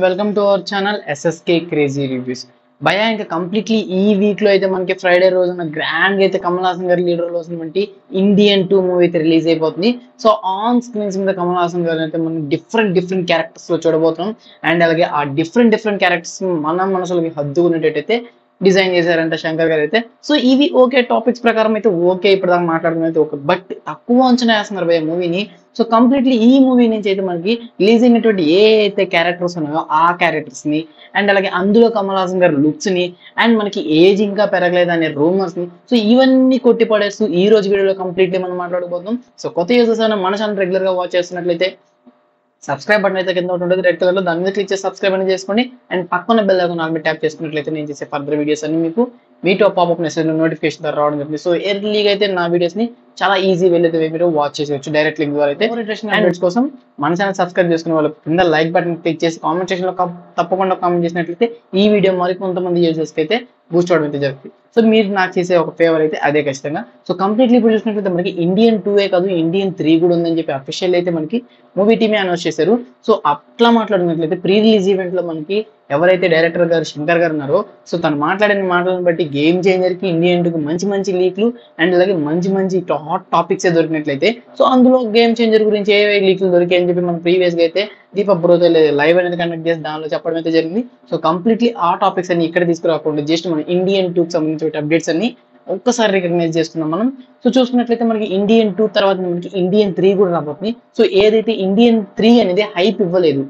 Welcome to our channel SSK crazy reviews. భయ ఇంకా completely ఈ వీక్ లో అయితే మనకి ఫ్రైడే రోజున గ్రాండ్ గా అయితే కమల్ హాసన్ గారి లీడర్ లో వస్తున్నటువంటి ఇండియన్ 2 మూవీ అయితే రిలీజ్ అయిపోతుంది. సో ఆన్ స్క్రీన్స్ మీద కమల్ హాసన్ గారు అయితే మనం డిఫరెంట్ క్యారెక్టర్స్ లో చూడబోతున్నాం. అండ్ అలాగే ఆ డిఫరెంట్ క్యారెక్టర్స్ మన మనసులకి హద్దుకునేటట్టయితే డిజైన్ చేశారంట శంకర్ గారు అయితే. సో ఇవి ఓకే టాపిక్స్ ప్రకారం అయితే ఓకే, ఇప్పుడు దాకా మాట్లాడుకుని అయితే ఓకే, బట్ తక్కువ అంచనా వేస్తున్నారు భయ మూవీని. సో కంప్లీట్లీ ఈ మూవీ నుంచి అయితే మనకి రిలీజ్ అయినటువంటి ఏ అయితే క్యారెక్టర్స్ ఉన్నాయో ఆ క్యారెక్టర్స్ ని, అండ్ అలాగే అందులో కమల్ హాసన్ గారి లుక్స్ ని, అండ్ మనకి ఏజ్ ఇంకా పెరగలేదు అనే రూమర్స్ ని, సో ఇవన్నీ కొట్టి పడేస్తూ ఈ రోజు వీడియోలో కంప్లీట్లీ మనం మాట్లాడబోతున్నాం. సో కొత్త యూజర్స్ అయినా మన ఛానల్ రెగ్యులర్ గా వాచ్ చేస్తున్నట్లయితే సబ్స్క్రైబ్ బటన్ అయితే కింద ఉంటుంది రెడ్ కలర్ లో, దాని మీద క్లిక్ చేసి సబ్స్క్రైబ్ అనేది చేసుకోండి. అండ్ పక్కన బెల్ ఐకాన్ ఆల్ మీద ట్యాప్ చేసుకున్నట్లయితే నేను చేసే ఫర్దర్ వీడియోస్ అన్ని మీకు మీతో పాపప్ మెసేజ్ నోటిఫికేషన్ ద్వారా రావడం జరుగుతుంది. సో ఎర్లీగా అయితే నా వీడియోస్ ని చాలా ఈజీ వెళ్ళైతే మీరు వాచ్ చేసేవచ్చు డైరెక్ట్ లింక్ ద్వారా అయితే. అప్డేట్స్ కోసం మన ఛానల్ సబ్స్క్రైబ్ చేసుకునే వాళ్ళు కింద లైక్ బటన్ క్లిక్ చేసి కామెంట్ సెక్షన్ లో తప్పకుండా కామెంట్ చేసినట్లయితే ఈ వీడియో మరి కొంతమంది యూజర్స్ కి అయితే బూస్ట్ అవడం అయితే జరుగుతుంది. సో మీరు నాకు చేసే ఒక ఫేవర్ అయితే అదే ఖచ్చితంగా. సో కంప్లీట్లీ ఇప్పుడు చూసినట్లయితే మనకి ఇండియన్ 2 కాదు, ఇండియన్ 3 కూడా ఉందని చెప్పి అఫీషియల్ అయితే మనకి మూవీ టీమే అనౌన్స్ చేశారు. సో అట్లా మాట్లాడుకున్నట్లయితే ప్రీ రిలీజ్ ఈవెంట్ లో మనకి ఎవరైతే డైరెక్టర్ గారు శంకర్ గారు ఉన్నారో, సో తను మాట్లాడిన మాటలను బట్టి గేమ్ చేంజర్ కి ఇండియన్ 2 మంచి లీక్లు అండ్ అలాగే మంచి హాట్ టాపిక్స్ దొరికినట్లయితే, సో అందులో గేమ్ చేంజర్ గురించి ఏ లీక్లు దొరికాయని చెప్పి మనం ప్రీవియస్ గా అయితే దీపక్ బ్రోతో లైవ్ అనేది కండక్ట్ చేసి దానిలో చెప్పడం అయితే జరిగింది. సో కంప్లీట్లీ ఆ టాపిక్స్ అన్ని ఇక్కడ తీసుకురాకుండా జస్ట్ మన ఇండియన్ 2 కి సంబంధించిన అప్డేట్స్ అన్ని ఒక్కసారి రికగ్నైజ్ చేసుకున్నాం మనం. సో చూసుకున్నట్లయితే మనకి ఇండియన్ 2 తర్వాత మనకి ఇండియన్ 3 కూడా రాబోతుంది. సో ఏదైతే ఇండియన్ 3 అనేది హైప్ ఇవ్వలేదు,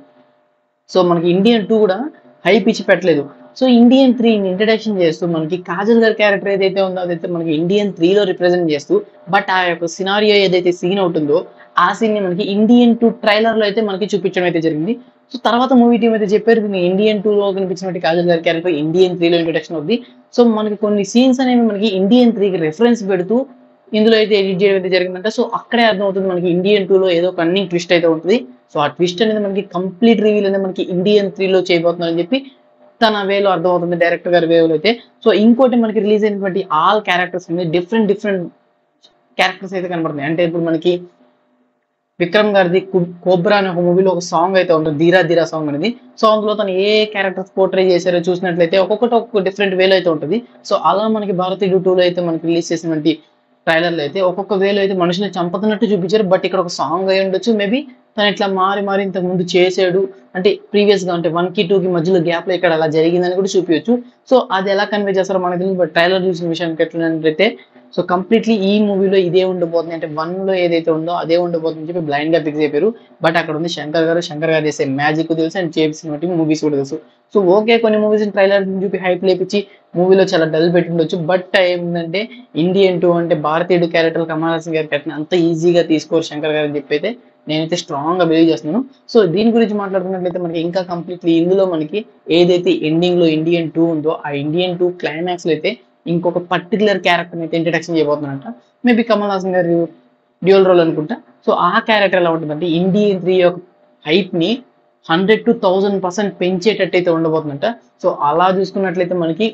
సో మనకి ఇండియన్ 2 కూడా హైప్ ఇచ్చి పెట్టలేదు. సో ఇండియన్ 3 ఇంట్రడక్షన్ చేస్తూ మనకి కాజల్ గారి క్యారెక్టర్ ఏదైతే ఉందో అదైతే మనకి ఇండియన్ 3 లో రిప్రజెంట్ చేస్తూ, బట్ ఆ యొక్క సినారియో ఏదైతే సీన్ అవుతుందో ఆ సీన్ ని మనకి ఇండియన్ 2 ట్రైలర్ లో అయితే మనకి చూపించడం అయితే జరిగింది. సో తర్వాత మూవీ టీం అయితే చెప్పారు ఇండియన్ 2 లో కనిపించినట్టు కాజల్ గారి క్యారెక్టర్ ఇండియన్ 3 లో ఇంట్రడక్షన్ అవుతుంది. సో మనకి కొన్ని సీన్స్ అనేవి మనకి ఇండియన్ 3 కి రెఫరెన్స్ పెడుతూ ఇందులో అయితే ఎడిట్ చేయడం అయితే జరిగిందంట. సో అక్కడే అర్థమవుతుంది మనకి ఇండియన్ 2 లో ఏదో కన్నింగ్ ట్విస్ట్ అయితే ఉంటుంది. సో ఆ ట్విస్ట్ అనేది మనకి కంప్లీట్ రివీల్ అనేది మనకి ఇండియన్ 3 లో చేయబోతున్నారని చెప్పి తన వేలో అర్థమవుతుంది, డైరెక్టర్ గారి వేలో అయితే. సో ఇంకోటి మనకి రిలీజ్ అయినటువంటి ఆల్ క్యారెక్టర్స్ అనేది డిఫరెంట్ క్యారెక్టర్స్ అయితే కనబడుతున్నాయి. అంటే ఇప్పుడు మనకి విక్రమ్ గారిది కోబ్రా అనే ఒక మూవీలో ఒక సాంగ్ అయితే ఉంటుంది, ధీరా సాంగ్ అనేది. సో అందులో తను ఏ క్యారెక్టర్స్ పోర్ట్రే చేశారో చూసినట్లయితే ఒక్కొక్క డిఫరెంట్ వేలో అయితే ఉంటుంది. సో అలా మనకి భారతీయుడు 2 లో అయితే మనకి రిలీజ్ చేసినటువంటి ట్రైలర్లో అయితే ఒక్కొక్క వేలో అయితే మనుషులు చంపుతున్నట్టు చూపించారు. బట్ ఇక్కడ ఒక సాంగ్ అయి ఉండొచ్చు, మేబీ తను ఇట్లా మారి ఇంతకు ముందు చేసాడు అంటే ప్రీవియస్ గా అంటే 1 కి 2 కి మధ్యలో గ్యాప్ లో ఇక్కడ అలా జరిగిందని కూడా చూపించచ్చు. సో అది ఎలా కన్వే చేస్తారో మనకు తెలియదు, బట్ ట్రైలర్ చూసిన విషయానికి ఎట్లయితే సో కంప్లీట్లీ ఈ మూవీలో ఇదే ఉండబోతుంది, అంటే 1 లో ఏదైతే ఉందో అదే ఉండబోతుందని చెప్పి బ్లైండ్ గా ఫిక్స్ అయిపోయారు. బట్ అక్కడ ఉంది శంకర్ గారు చేసే మ్యాజిక్ తెలుసు అండ్ చేసినటువంటి మూవీస్ కూడా తెలుసు. సో ఓకే, కొన్ని మూవీస్ ట్రైలర్ చూపి హైప్ లేపించి మూవీలో చాలా డల్ పెట్టిండొచ్చు, బట్ ఏంటంటే ఇండియన్ 2 అంటే భారతీయుడు క్యారెక్టర్ కమల్ హాసన్ గారి క్యారెక్టర్ అంత ఈజీగా తీసుకోరు శంకర్ గారు అని చెప్పి అయితే నేనైతే స్ట్రాంగ్ గా బిలీవ్ చేస్తున్నాను. సో దీని గురించి మాట్లాడుకున్నట్లయితే మనకి ఇంకా కంప్లీట్లీ ఇందులో మనకి ఏదైతే ఎండింగ్ లో ఇండియన్ 2 ఉందో ఆ ఇండియన్ 2 క్లైమాక్స్ లో అయితే ఇంకొక పర్టికులర్ క్యారెక్టర్ అయితే ఇంట్రడక్షన్ చేయబోతున్నారంట. మేబీ కమల్ హాసన్ గారి డ్యూయల్ రోల్ అనుకుంటా. సో ఆ క్యారెక్టర్ ఎలా ఉంటుందంటే ఇండియన్ 3 యొక్క హైప్ ని 100 to 1000% పెంచేటట్టు అయితే ఉండబోతుందంట. సో అలా చూసుకున్నట్లయితే మనకి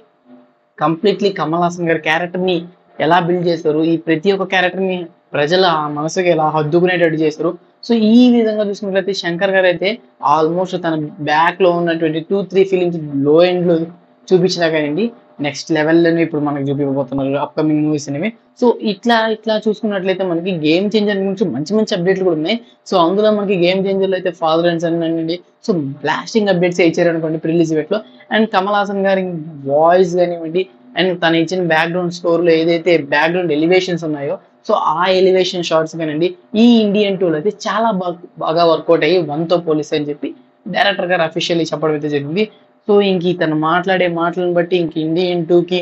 కంప్లీట్లీ కమల్ హాసన్ గారి క్యారెక్టర్ ని ఎలా బిల్డ్ చేస్తారు, ఈ ప్రతి ఒక్క క్యారెక్టర్ ని ప్రజల మనసుకి ఎలా హద్దుకునేటట్టు చేస్తారు. సో ఈ విధంగా చూసుకున్నట్లయితే శంకర్ గారు అయితే ఆల్మోస్ట్ తన బ్యాక్ లో ఉన్నటువంటి 2-3 ఫిలిమ్స్ లో ఎండ్ లో చూపించినా కానీ నెక్స్ట్ లెవెల్లోనే ఇప్పుడు మనకి చూపించబోతున్నారు అప్కమింగ్ మూవీస్ అనేవి. సో ఇట్లా చూసుకున్నట్లయితే మనకి గేమ్ చేంజర్ గురించి మంచి అప్డేట్లు కూడా ఉన్నాయి. సో అందులో మనకి గేమ్ చేంజర్ లో అయితే ఫాదర్ అండ్ సన్ అండి, సో బ్లాస్టింగ్ అప్డేట్స్ ఇచ్చారు అనుకోండి ప్రీ రిలీజ్ ఈవెంట్ లో. అండ్ కమల్ హాసన్ గారి వాయిస్ కానివ్వండి అండ్ తను ఇచ్చిన బ్యాక్గ్రౌండ్ స్కోర్ లో ఏదైతే బ్యాక్గ్రౌండ్ ఎలివేషన్స్ ఉన్నాయో, సో ఆ ఎలివేషన్ షార్ట్స్ కానివ్వండి ఈ ఇండియన్ 2 లో అయితే చాలా బాగా వర్కౌట్ అయ్యి 1 తో పోలిస్తే అని చెప్పి డైరెక్టర్ గారు అఫీషియల్లీ చెప్పడం అయితే జరిగింది. సో ఇంక తను మాట్లాడే మాటలను బట్టి ఇంక ఇండియన్ 2 కి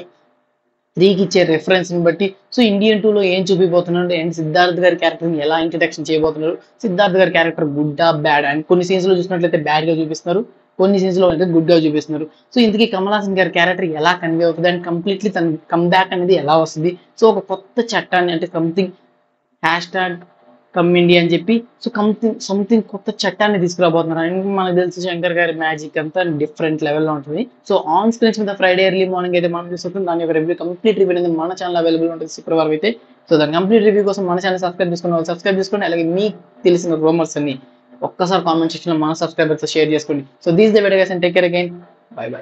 3 కి ఇచ్చే రెఫరెన్స్ ని బట్టి సో ఇండియన్ 2 లో ఏం చూపిపోతున్నారు అండ్ సిద్ధార్థ్ గారి క్యారెక్టర్ ని ఎలా ఇంట్రడక్షన్ చేయబోతున్నారు, సిద్ధార్థ్ గారి క్యారెక్టర్ గుడ్ ఆ బ్యాడ్ అండ్ కొన్ని సీన్స్ లో చూసినట్లయితే బ్యాడ్ గా చూపిస్తున్నారు, కొన్ని సీన్స్ లో అయితే గుడ్ గా చూపిస్తున్నారు. సో ఇంతకీ కమల్ హాసన్ గారి క్యారెక్టర్ ఎలా కన్వే అవుతుంది అండ్ కంప్లీట్లీ తన కమ్ బ్యాక్ అనేది ఎలా వస్తుంది. సో ఒక కొత్త చట్టాన్ని అంటే సంథింగ్ హ్యాష్ కమ్ ఇండియా అని చెప్పి సో సంథింగ్ కొత్త చట్టాన్ని తీసుకురాబోతున్నారు. అండ్ మనకు తెలుసు శంకర్ గారి మ్యాజిక్ అంతా డిఫరెంట్ లెవెల్లో ఉంటుంది. సో ఆన్ స్క్రీన్స్ మీద ఫ్రైడే ఎర్లీ మార్నింగ్ అయితే మనం చూస్తుంది, దాని యొక్క రివ్యూ కంప్లీట్ రివ్యూ అనేది మన ఛానల్ అవైలబుల్ ఉంటుంది శుక్రవారం అయితే. సో దాని కంప్లీట్ రివ్యూ కోసం మన ఛానల్ సబ్స్క్రైబ్ చేసుకోండి, అలాగే మీకు తెలిసిన రూమర్స్ అన్ని ఒక్కసారి కామెంట్ సెక్షన్ లో మన సబ్స్క్రైబర్స్ షేర్ చేసుకోండి. So these the video guys and take care again. By by.